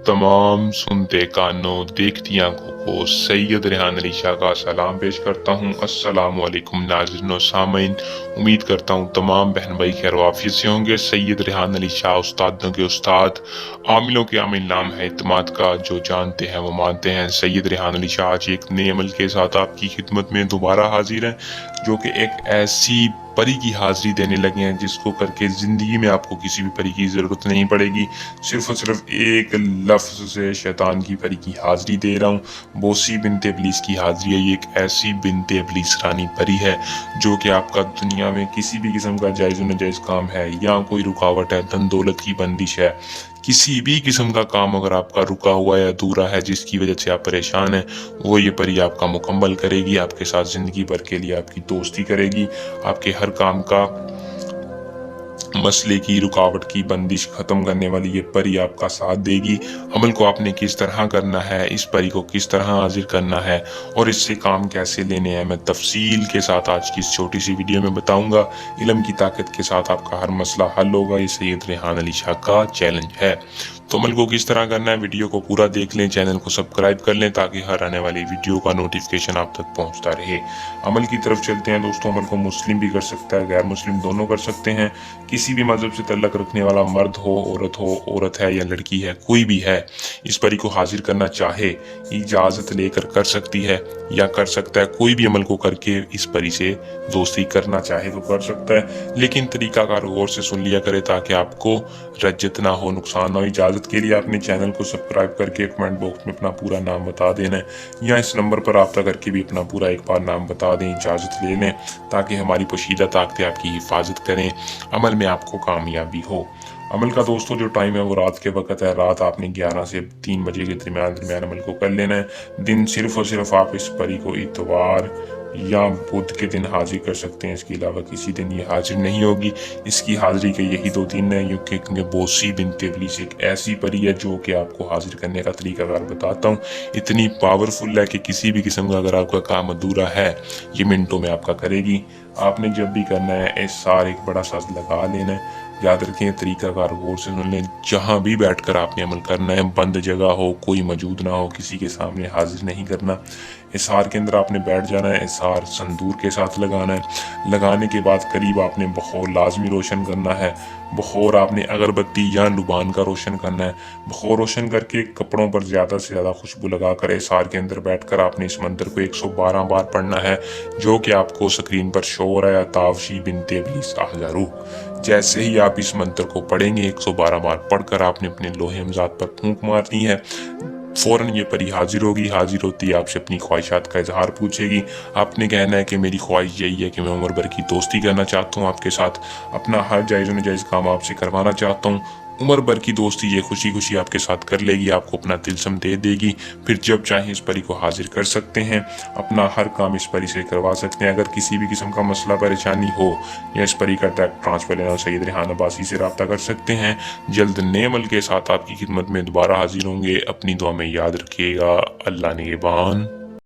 तमाम सुनते कानों देखती आंखों को सैयद रेहान अली शाह का सलाम पेश करता हूँ। अस्सलाम वालेकुम नाज़रीन व सामीन। उम्मीद करता हूँ तमाम बहन भाई खैर वाफियत से होंगे। सैयद रेहान अली शाह उस्तादों के उस्ताद, आमिलों के आमिल नाम है इत्तेमाद का, जो जानते हैं वो मानते हैं। सैयद रेहान अली शाह आज एक नए अमल के साथ आपकी खिदमत में दोबारा हाजिर हैं, जो कि एक ऐसी परी की हाजिरी देने लगे हैं जिसको करके ज़िंदगी में आपको किसी भी परी की ज़रूरत नहीं पड़ेगी। सिर्फ और सिर्फ एक लफ्ज़ से शैतान की परी की हाजिरी दे रहा हूँ। बोसी बिनते इब्लीस की हाजिरी है। ये एक ऐसी बिनते इब्लीस रानी परी है जो कि आपका दुनिया में किसी भी किस्म का जायज़ नाजायज़ काम है या कोई रुकावट है, धन दौलत की बंदिश है, किसी भी किस्म का काम अगर आपका रुका हुआ है, अधूरा है, जिसकी वजह से आप परेशान हैं, वो ये परी आपका मुकम्मल करेगी। आपके साथ ज़िंदगी भर के लिए आपकी दोस्ती करेगी। आपके हर काम का मसले की रुकावट की बंदिश ख़त्म करने वाली ये परी आपका साथ देगी। अमल को आपने किस तरह करना है, इस परी को किस तरह हाजिर करना है और इससे काम कैसे लेने हैं, मैं तफसील के साथ आज की इस छोटी सी वीडियो में बताऊंगा। इल्म की ताकत के साथ आपका हर मसला हल होगा। ये सैयद रेहान अली शाह का चैलेंज है। तो अमल को किस तरह करना है, वीडियो को पूरा देख लें, चैनल को सब्सक्राइब कर लें ताकि हर आने वाली वीडियो का नोटिफिकेशन आप तक पहुंचता रहे। अमल की तरफ चलते हैं दोस्तों। अमल को मुस्लिम भी कर सकता है, गैर मुस्लिम दोनों कर सकते हैं। किसी भी मजहब से तल्लक रखने वाला मर्द हो, औरत है या लड़की है, कोई भी है, इस परी को हाजिर करना चाहे इजाज़त लेकर कर सकती है या कर सकता है। कोई भी अमल को करके इस परी से दोस्ती करना चाहे तो कर सकता है, लेकिन तरीकाकार गौर से सुन लिया करे ताकि आपको रज्जत ना हो, नुकसान ना हो। इजाज़त के लिए आपने चैनल को सब्सक्राइब करके कमेंट बॉक्स में अपना पूरा नाम बता देना है या इस नंबर पर रब्ता करके भी अपना पूरा एक बार नाम बता दें, इजाज़त ले लें ताकि हमारी पोशीदा ताकतें आपकी हिफाजत करें, अमल में आपको कामयाबी हो। अमल का दोस्तों जो टाइम है वो रात के वक्त है। रात आपने 11 से 3 बजे के दरमियान अमल को कर लेना है। दिन सिर्फ और सिर्फ आप इस परी को इतवार या बुध के दिन हाजिर कर सकते हैं। इसके अलावा किसी दिन ये हाजिर नहीं होगी। इसकी हाजिरी के यही 2 दिन है, क्योंकि बोसी बिनते इब्लीस एक ऐसी परी है जो कि आपको हाजिर करने का तरीकाकार बताता हूँ। इतनी पावरफुल है कि किसी भी किस्म का अगर आपका काम अधूरा है, ये मिनटों में आपका करेगी। आपने जब भी करना है एसार एक बड़ा सा लगा लेना है। याद रखें, तरीकाकार गौर से सुन लें। जहाँ भी बैठकर आपने अमल करना है, बंद जगह हो, कोई मौजूद ना हो, किसी के सामने हाजिर नहीं करना। इसार के अंदर आपने बैठ जाना है। इसार संदूर के साथ लगाना है। लगाने के बाद करीब आपने बखौर लाजमी रोशन करना है। बखौर आपने अगरबत्ती या लुबान का रोशन करना है। बखौर रोशन करके कपड़ों पर ज़्यादा से ज़्यादा खुशबू लगा कर इसार के अंदर बैठकर आपने इस मंत्र को 112 बार पढ़ना है, जो कि आपको स्क्रीन पर शो हो रहा है, तावशी बिनते इब्लीस आहजारू। जैसे ही आप इस मंत्र को पढ़ेंगे, 112 बार पढ़कर आपने अपने लोहे हमजाद पर फूंक मारनी है। फौरन ये परी हाजिर होगी। हाजिर होती है आपसे अपनी ख्वाहिशात का इजहार पूछेगी। आपने कहना है कि मेरी ख्वाहिश यही है कि मैं उम्र भर की दोस्ती करना चाहता हूँ आपके साथ, अपना हर जायज़ नाजायज़ काम आपसे करवाना चाहता हूँ। उम्र भर की दोस्ती ये खुशी खुशी आपके साथ कर लेगी, आपको अपना तिलस्म दे देगी। फिर जब चाहे इस परी को हाजिर कर सकते हैं, अपना हर काम इस परी से करवा सकते हैं। अगर किसी भी किस्म का मसला परेशानी हो या इस परी का ट्रांसफर लेना, सैयद रेहान अब्बासी से रब्ता कर सकते हैं। जल्द नए अमल के साथ आपकी खिदमत में दोबारा हाजिर होंगे। अपनी दुआ में याद रखिएगा। अल्लाह निगहबान।